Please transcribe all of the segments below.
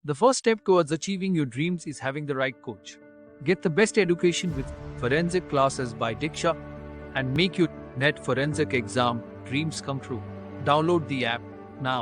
The first step towards achieving your dreams is having the right coach. Get the best education with forensic classes by Diksha and make your net forensic exam dreams come true. Download the app now.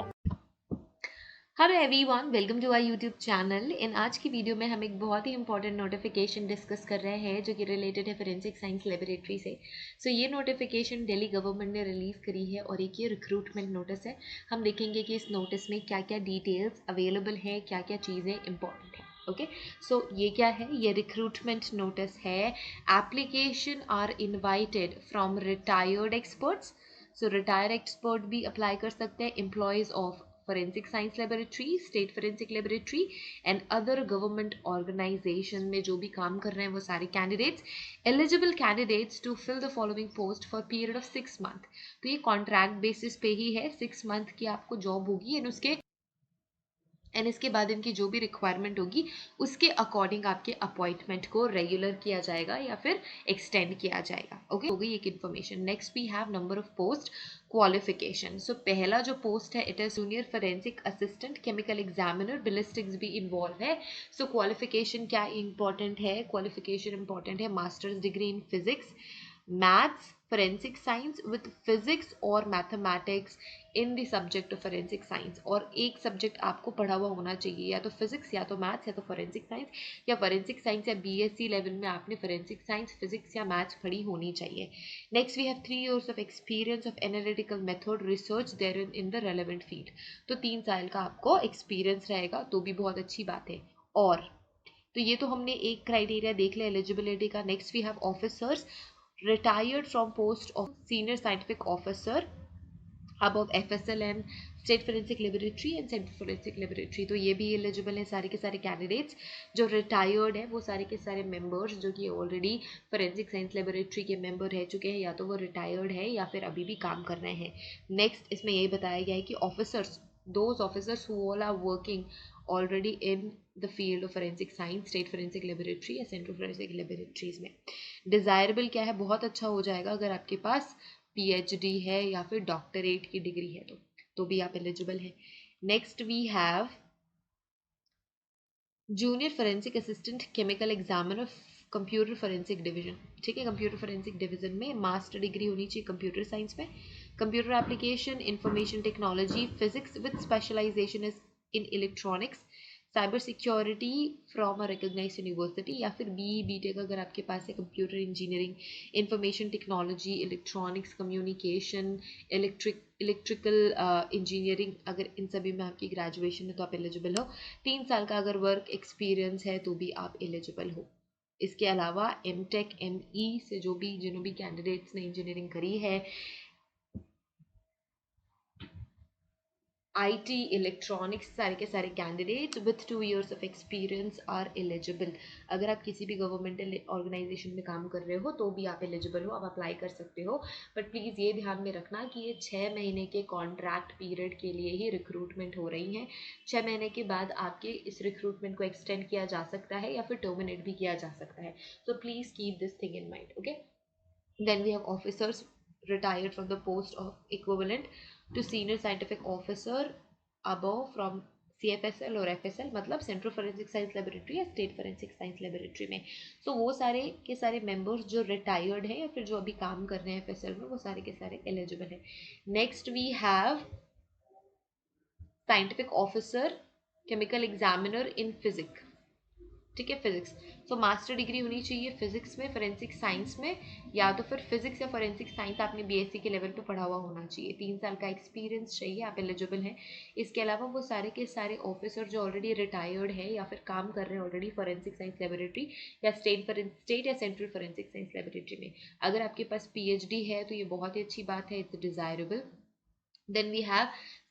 Hello everyone, welcome to our YouTube channel. In आज की video में हम एक बहुत ही important notification discuss कर रहे हैं जो कि रिलेटेड है फोरेंसिक साइंस लेबोरेटरी से। सो ये नोटिफिकेशन दिल्ली गवर्नमेंट ने रिलीज़ करी है और एक ये रिक्रूटमेंट नोटिस है। हम देखेंगे कि इस नोटिस में क्या क्या डिटेल्स अवेलेबल है, क्या क्या चीज़ें इंपॉर्टेंट है। ओके, सो ये क्या है? ये रिक्रूटमेंट नोटिस है। Application are invited from retired experts. So retired expert भी अप्लाई कर सकते हैं। Employees of forensic science laboratory, state forensic laboratory and other government organization में जो भी काम कर रहे हैं वो सारे candidates, eligible candidates to fill the following post for period of 6 month। तो ये कॉन्ट्रैक्ट बेसिस पे ही है, 6 मंथ की आपको जॉब होगी एंड इसके बाद इनकी जो भी रिक्वायरमेंट होगी उसके अकॉर्डिंग आपके अपॉइंटमेंट को रेगुलर किया जाएगा या फिर एक्सटेंड किया जाएगा। ओके, हो गई एक information. Next we have number of post, qualification. So पहला जो पोस्ट है it is junior forensic assistant chemical examiner, ballistics भी इन्वॉल्व है। सो क्वालिफिकेशन क्या इंपॉर्टेंट है? क्वालिफिकेशन इंपॉर्टेंट है masters degree in physics, maths, forensic science with physics और mathematics in the subject of forensic science। और एक subject आपको पढ़ा हुआ होना चाहिए, या तो फिजिक्स या तो मैथ्स या तो फोरेंसिक साइंस, या फोरेंसिक साइंस या बीएससी लेवल में आपने फोरेंसिक साइंस, फिजिक्स या मैथ्स पढ़ी होनी चाहिए। Next we have 3 years of experience of analytical method research there in the relevant field. तो 3 साल का आपको एक्सपीरियंस रहेगा, तो भी बहुत अच्छी बात है। और तो ये तो हमने एक क्राइटेरिया देख लिया एलिजिबिलिटी का। Next we have officers retired from post of senior scientific officer above FSL and state forensic laboratory and central forensic laboratory. तो ये भी एलिजिबल है सारे के सारे कैंडिडेट्स जो रिटायर्ड है, वो सारे के सारे मेंबर्स जो कि ऑलरेडी फोरेंसिक साइंस लेबोरेटरी के मेंबर रह चुके हैं, या तो वो रिटायर्ड है या फिर अभी भी काम कर रहे हैं। नेक्स्ट इसमें यही बताया गया है कि officers, those officers who all are working already in the field of forensic science, state forensic laboratory या central forensic laboratories में। डिज़ायरेबल क्या है? बहुत अच्छा हो जाएगा अगर आपके पास पीएचडी है या फिर डॉक्टरेट की डिग्री है तो भी आप एलिजिबल है। Next we have junior forensic assistant chemical examiner computer forensic division. ठीक है, कंप्यूटर फोरेंसिक डिवीजन में मास्टर डिग्री होनी चाहिए कंप्यूटर साइंस में, computer application, information technology, physics with specialization is in electronics, cyber security from a recognize university, या फिर B tech अगर आपके पास है computer engineering, information technology, electronics, communication, electrical engineering, अगर इन सभी में आपकी ग्रेजुएशन है तो आप एलिजिबल हो। 3 साल का अगर वर्क एक्सपीरियंस है तो भी आप एलिजिबल हो। इसके अलावा एम टेक एम ई से जिन्हों भी कैंडिडेट्स ने इंजीनियरिंग करी है, IT, इलेक्ट्रॉनिक्स, सारे के सारे candidates with 2 years of experience are eligible. अगर आप किसी भी गवर्नमेंटल ऑर्गेनाइजेशन में काम कर रहे हो तो भी आप एलिजिबल हो, आप अप्लाई कर सकते हो। बट प्लीज़ ये ध्यान में रखना कि ये 6 महीने के कॉन्ट्रैक्ट पीरियड के लिए ही रिक्रूटमेंट हो रही हैं। 6 महीने के बाद आपके इस रिक्रूटमेंट को एक्सटेंड किया जा सकता है या फिर टर्मिनेट भी किया जा सकता है। So please keep this thing in mind. Okay, then we have officers retired from the post of equivalent to senior scientific officer above from CFSL और FSL, मतलब सेंट्रल फोरेंसिक साइंस लेबोरेटरी या state forensic science laboratory में। सो वो सारे के सारे members जो retired हैं या फिर जो अभी काम कर रहे हैं FSL में, वो सारे के सारे एलिजिबल है। Next we have scientific officer chemical examiner in physics. ठीक है, फिजिक्स। सो मास्टर डिग्री होनी चाहिए फिजिक्स में, फोरेंसिक साइंस में, या तो फिर फिजिक्स या फोरेंसिक साइंस आपने बीएससी के लेवल पे पढ़ा हुआ होना चाहिए। 3 साल का एक्सपीरियंस चाहिए, आप एलिजिबल हैं। इसके अलावा वो सारे के सारे ऑफिसर जो ऑलरेडी रिटायर्ड है या फिर काम कर रहे हैं ऑलरेडी फोरेंसिक साइंस लेबोरेटरी या स्टेट या सेंट्रल फोरेंसिक साइंस लेबोरेटरी में, अगर आपके पास पीएचडी है तो ये बहुत ही अच्छी बात है, it's desirable. Then we have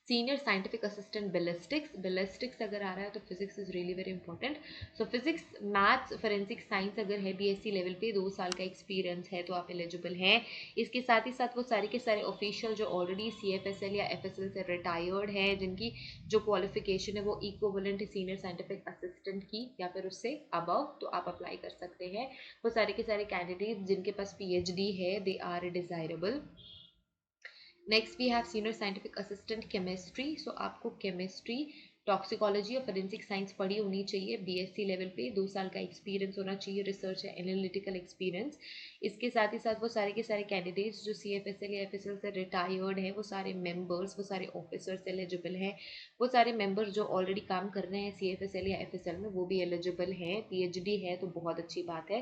senior scientific assistant ballistics अगर आ रहा है तो physics is really very important. So physics, maths, forensic science अगर है बीएससी लेवल पे, 2 साल का एक्सपीरियंस है तो आप एलिजिबल हैं। इसके साथ ही साथ वो सारे के सारे ऑफिशियल जो ऑलरेडी CFSL या FSL से रिटायर्ड है, जिनकी जो क्वालिफिकेशन है वो इक्विवेलेंट है सीनियर साइंटिफिक असिस्टेंट की या फिर उससे अबव, तो आप अप्लाई कर सकते हैं। वो सारे के सारे कैंडिडेट जिनके पास PhD है, they are desirable. Next we have senior scientific assistant chemistry. So आपको केमिस्ट्री टॉक्सिकोलॉजी और फोरेंसिक साइंस पढ़ी होनी चाहिए बीएससी लेवल पे, 2 साल का एक्सपीरियंस होना चाहिए, रिसर्च या एनालिटिकल एक्सपीरियंस। इसके साथ ही साथ वो सारे के सारे कैंडिडेट्स जो CFSL या FSL से रिटायर्ड हैं, वो सारे मेंबर्स, वो सारे ऑफिसर्स एलिजिबल हैं, वो सारे मेंबर्स जो ऑलरेडी काम कर रहे हैं CFSL या FSL में वो भी एलिजिबल हैं। PhD है तो बहुत अच्छी बात है।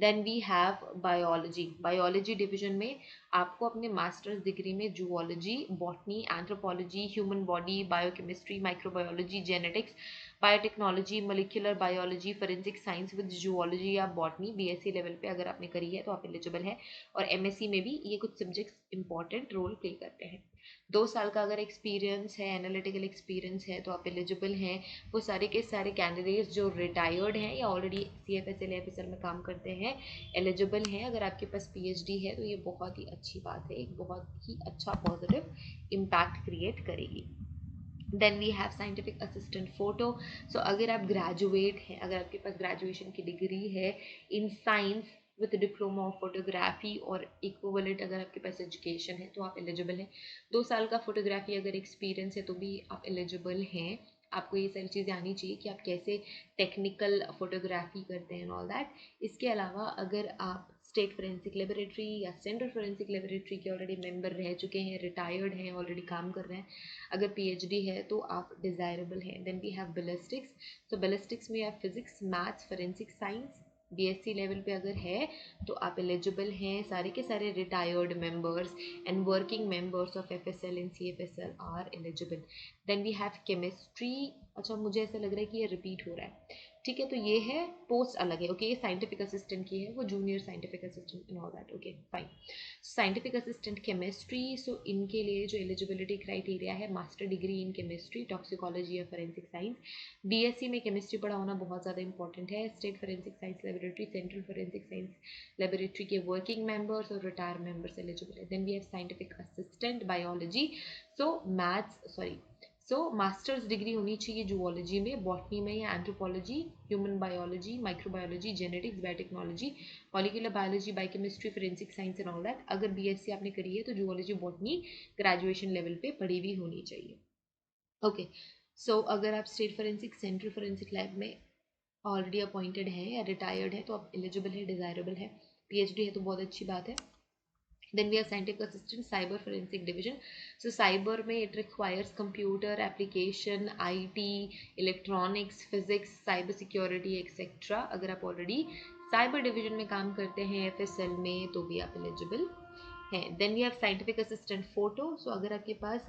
Then we have biology division में आपको अपने मास्टर्स डिग्री में zoology, botany, anthropology, human body, biochemistry, microbiology, genetics, biotechnology, molecular biology, forensic science with zoology या बॉटनी बीएससी लेवल पे अगर आपने करी है तो आप एलिजिबल है। और MSc में भी ये कुछ सब्जेक्ट्स इंपॉर्टेंट रोल प्ले करते हैं। 2 साल का अगर एक्सपीरियंस है, एनालिटिकल एक्सपीरियंस है तो आप एलिजिबल हैं। वो सारे के सारे कैंडिडेट्स जो रिटायर्ड हैं या ऑलरेडी CFSL या FSL में काम करते हैं एलिजिबल हैं। अगर आपके पास PhD है तो ये बहुत ही अच्छी बात है, एक बहुत ही अच्छा पॉजिटिव इम्पैक्ट क्रिएट करेगी। Then we have scientific assistant photo. So अगर आप ग्रेजुएट हैं, अगर आपके पास ग्रेजुएशन की डिग्री है in science with diploma of photography और इक्विवेलेंट अगर आपके पास एजुकेशन है तो आप एलिजिबल हैं। 2 साल का फोटोग्राफी अगर एक्सपीरियंस है तो भी आप एलिजिबल हैं। आपको ये सारी चीज़ें आनी चाहिए कि आप कैसे टेक्निकल फोटोग्राफी करते हैं ऑल दैट। इसके अलावा अगर आप स्टेट फोरेंसिक लेबोरेटरी या सेंट्रल फोरेंसिक लेबोरेटरी के ऑलरेडी मेंबर रह चुके हैं, रिटायर्ड हैं, ऑलरेडी काम कर रहे हैं, अगर PhD है तो आप डिज़ायरेबल हैं। Then we have ballistics. तो बैलिस्टिक्स में आप physics, maths, forensic science BSc level पे अगर है तो आप एलिजिबल हैं। सारे के सारे retired members and working members of FSL and CFSL are eligible. Then we have chemistry. अच्छा, मुझे ऐसा लग रहा है कि ये रिपीट हो रहा है, ठीक है, तो ये है पोस्ट अलग है। ओके, ये साइंटिफिक असिस्टेंट की है, वो junior scientific assistant and all that. Okay fine. Scientific assistant chemistry, so इनके लिए जो एलिजिबिलिटी क्राइटेरिया है master degree in chemistry, toxicology या फोरेंसिक साइंस। BSc में केमिस्ट्री पढ़ा होना बहुत ज़्यादा इंपॉर्टेंट है। State forensic science laboratory, central forensic science laboratory के वर्किंग मेंबर्स और रिटायर मेंबर्स एलिजिबल है। Then we have scientific assistant biology. So masters degree होनी चाहिए जूलॉजी में, बॉटनी में या anthropology, human biology, microbiology, genetics, biotechnology, molecular biology, biochemistry, forensic science and all that. अगर BSc आपने करी है तो जूलॉजी, बॉटनी ग्रेजुएशन लेवल पे पढ़ी हुई होनी चाहिए। ओके, सो अगर आप state forensic, central forensic lab में ऑलरेडी अपॉइंटेड हैं या रिटायर्ड है तो आप एलिजिबल है, डिज़ायरेबल है। PhD है तो बहुत अच्छी बात है। Then we have scientific assistant cyber forensic division. So cyber में it requires computer application, IT, electronics, physics, cyber security etc. अगर आप already cyber division में काम करते हैं FSL में तो भी आप eligible हैं। Then we have scientific assistant photo. So अगर आपके पास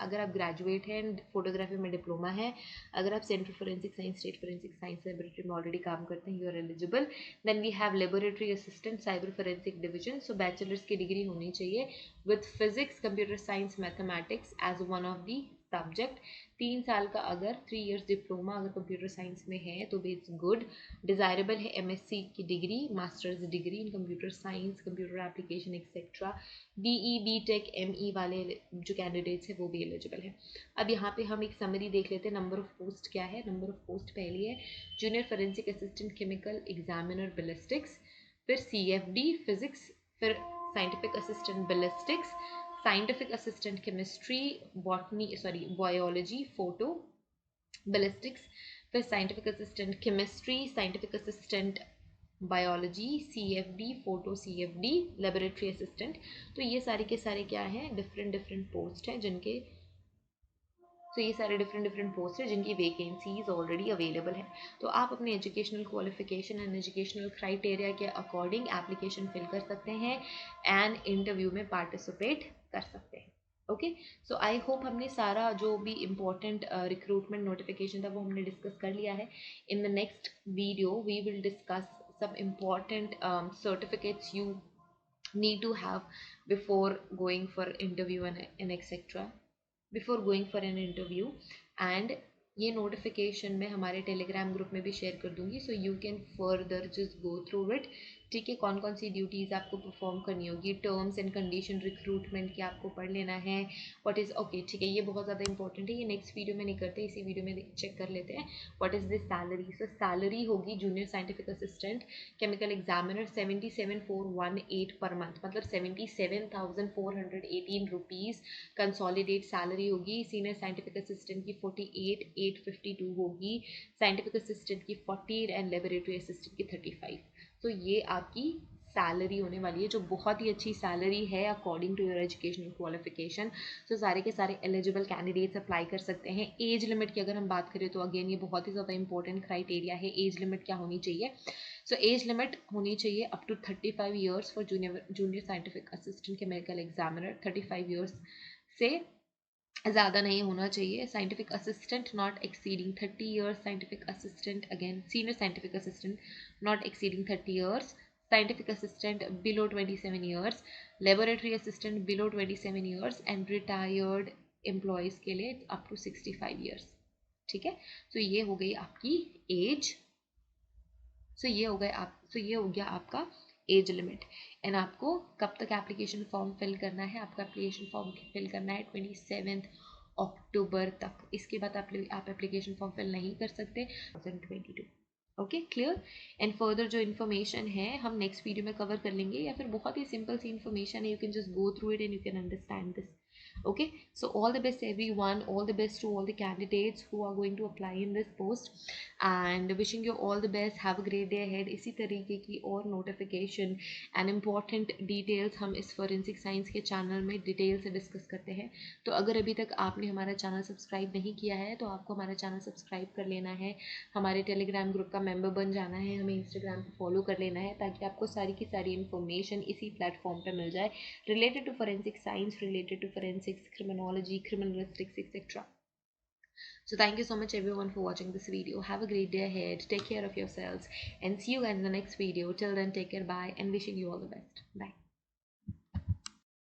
अगर आप ग्रेजुएट हैं एंड फोटोग्राफी में डिप्लोमा है, अगर आप central forensic science, state forensic science laboratory में ऑलरेडी काम करते हैं, you are eligible. Then we have laboratory assistant cyber forensic division. So bachelors की डिग्री होनी चाहिए with physics, computer science, mathematics as one of the subject. 3 साल का अगर 3 इयर्स डिप्लोमा अगर कंप्यूटर साइंस में है तो भी इट्स गुड। डिज़ायरेबल है MSc की डिग्री, masters degree in computer science, computer application etcetera. BE, BTech, ME वाले जो कैंडिडेट्स हैं वो भी एलिजिबल है। अब यहाँ पे हम एक समरी देख लेते हैं। नंबर ऑफ पोस्ट क्या है? नंबर ऑफ पोस्ट पहली है junior forensic assistant chemical examiner ballistics, फिर CFD फिजिक्स, फिर scientific assistant ballistics, scientific assistant chemistry, biology, photo, ballistics, फिर scientific assistant chemistry, scientific assistant biology, CFD, photo CFD, laboratory assistant. तो ये सारे के सारे क्या हैं? डिफरेंट पोस्ट हैं जिनके ये सारे डिफरेंट पोस्ट हैं जिनकी वैकेंसीज ऑलरेडी अवेलेबल है। तो आप अपने educational qualification and educational criteria के अकॉर्डिंग एप्लीकेशन फिल कर सकते हैं एंड इंटरव्यू में पार्टिसिपेट कर सकते हैं। ओके, सो आई होप हमने सारा जो भी इम्पोर्टेंट रिक्रूटमेंट नोटिफिकेशन था वो हमने डिस्कस कर लिया है। In the next video we will discuss some important certificates you need to have before going for interview and etc. Before going for an interview, and ये नोटिफिकेशन मैं हमारे Telegram group में भी शेयर कर दूंगी, so you can further just go through it ठीक है, कौन कौन सी ड्यूटीज़ आपको परफॉर्म करनी होगी, टर्म्स एंड कंडीशन रिक्रूटमेंट के आपको पढ़ लेना है, व्हाट इज़ ओके, ठीक है, ये बहुत ज़्यादा इंपॉर्टेंट है, ये नेक्स्ट वीडियो में नहीं करते, इसी वीडियो में चेक कर लेते हैं। What is this salary? So salary होगी junior scientific assistant chemical examiner 77,418 per month, मतलब 77,418 रुपीज़ कंसोलिडेट सैलरी होगी। सीनियर साइंटिफिक असिस्टेंट की 48,852 होगी, साइंटिफिक असिस्टेंट की 40 एंड लेबोरेटरी असिस्टेंट की 35। तो ये आपकी सैलरी होने वाली है, जो बहुत ही अच्छी सैलरी है according to your educational qualification. तो सारे के सारे एलिजिबल कैंडिडेट्स अप्लाई कर सकते हैं। एज लिमिट की अगर हम बात करें तो अगेन ये बहुत ही ज़्यादा इंपॉर्टेंट क्राइटेरिया है, एज लिमिट क्या होनी चाहिए? सो एज लिमिट होनी चाहिए up to 35 years for junior scientific assistant chemical examiner, 35 years से ज़्यादा नहीं होना चाहिए। Scientific assistant not exceeding 30 years, scientific assistant again senior scientific assistant not exceeding 30 years, scientific assistant below 27 years, laboratory assistant below 27 years and retired employees के लिए up to 65 years. ठीक है, तो ये हो गई आपकी एज, सो ये हो गया आपका एज लिमिट। एंड आपको कब तक एप्लीकेशन फॉर्म फिल करना है? आपका एप्लीकेशन फॉर्म फिल करना है 27 अक्टूबर तक। इसके बाद आप एप्लीकेशन फॉर्म फिल नहीं कर सकते 2022। Okay, clear? एंड फर्दर जो इन्फॉर्मेशन है हम नेक्स्ट वीडियो में कवर कर लेंगे, या फिर बहुत ही सिंपल सी इन्फॉर्मेशन है, you can just go through it and you can understand this. Okay, so all the best everyone, all the best to all the candidates who are going to apply in this post, and wishing you all the best. Have a great day ahead. इसी तरीके की और notification and important details हम इस forensic science के channel में detail से discuss करते हैं। तो अगर अभी तक आपने हमारा चैनल सब्सक्राइब नहीं किया है तो आपको हमारा चैनल सब्सक्राइब कर लेना है, हमारे टेलीग्राम ग्रुप का मेंबर बन जाना है, हमें इंस्टाग्राम पर फॉलो कर लेना है, ताकि आपको सारी की सारी इन्फॉर्मेशन इसी प्लेटफॉर्म पर मिल जाए related to forensic science, related to forensics, criminology, criminalistics, etc. So thank you so much everyone for watching this video. Have a great day ahead. Take care of yourselves and see you guys in the next video. Till then, take care. Bye, and wishing you all the best. Bye.